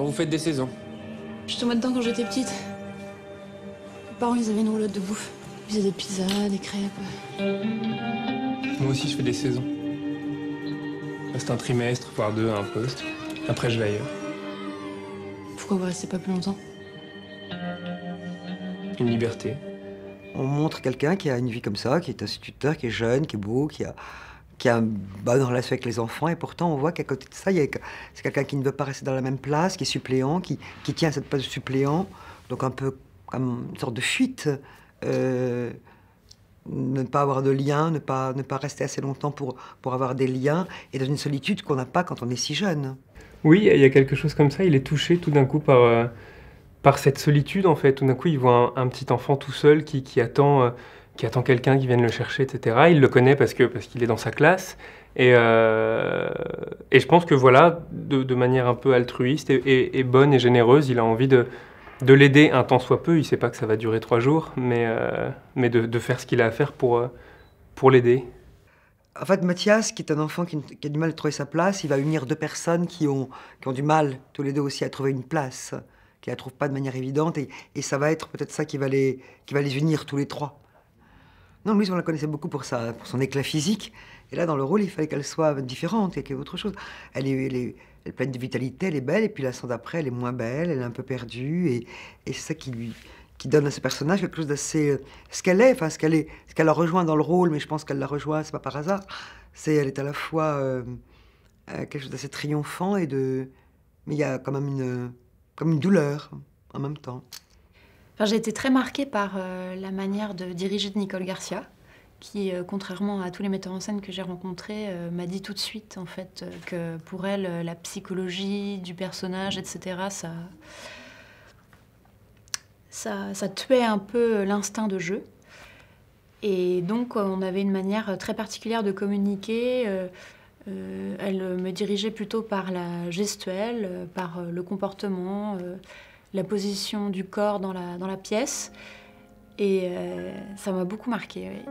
Alors vous faites des saisons? Je tombais dedans quand j'étais petite. Mes parents, ils avaient une roulotte de bouffe. Ils faisaient des pizzas, des crêpes. Moi aussi, je fais des saisons. Reste un trimestre, voire deux à un poste. Après, je vais ailleurs. Pourquoi vous restez pas plus longtemps? Une liberté. On montre quelqu'un qui a une vie comme ça, qui est instituteur, qui est jeune, qui est beau, qui a une bonne relation avec les enfants. Et pourtant, on voit qu'à côté de ça, c'est quelqu'un qui ne veut pas rester dans la même place, qui est suppléant, qui tient cette place de suppléant. Donc un peu comme une sorte de fuite. Ne pas avoir de lien, ne pas rester assez longtemps pour avoir des liens, et dans une solitude qu'on n'a pas quand on est si jeune. Oui, il y a quelque chose comme ça. Il est touché tout d'un coup par cette solitude, en fait. Tout d'un coup, il voit un petit enfant tout seul qui attend quelqu'un qui vienne le chercher, etc. Il le connaît parce qu'il est dans sa classe. Et je pense que voilà, de manière un peu altruiste et bonne et généreuse, il a envie de l'aider un tant soit peu. Il ne sait pas que ça va durer 3 jours, mais de faire ce qu'il a à faire pour l'aider. En fait, Mathias, qui est un enfant qui a du mal à trouver sa place, il va unir deux personnes qui ont du mal, tous les deux aussi, à trouver une place, qui ne la trouvent pas de manière évidente, et ça va être peut-être ça qui va les unir tous les trois. Non, Louise, on la connaissait beaucoup pour son éclat physique, et là, dans le rôle, il fallait qu'elle soit différente, et qu'il y ait autre chose. Elle est pleine de vitalité, elle est belle, et puis la scène d'après, elle est moins belle, elle est un peu perdue, et c'est ça qui donne à ce personnage quelque chose d'assez... ce qu'elle a rejoint dans le rôle, mais je pense qu'elle l'a rejoint, c'est pas par hasard. Elle est à la fois quelque chose d'assez triomphant mais il y a quand même une douleur en même temps. Enfin, j'ai été très marquée par la manière de diriger de Nicole Garcia, qui, contrairement à tous les metteurs en scène que j'ai rencontrés, m'a dit tout de suite, en fait, que pour elle, la psychologie du personnage, etc., ça tuait un peu l'instinct de jeu. Et donc, on avait une manière très particulière de communiquer. Elle me dirigeait plutôt par la gestuelle, par le comportement, la position du corps dans la pièce. Et ça m'a beaucoup marquée, oui.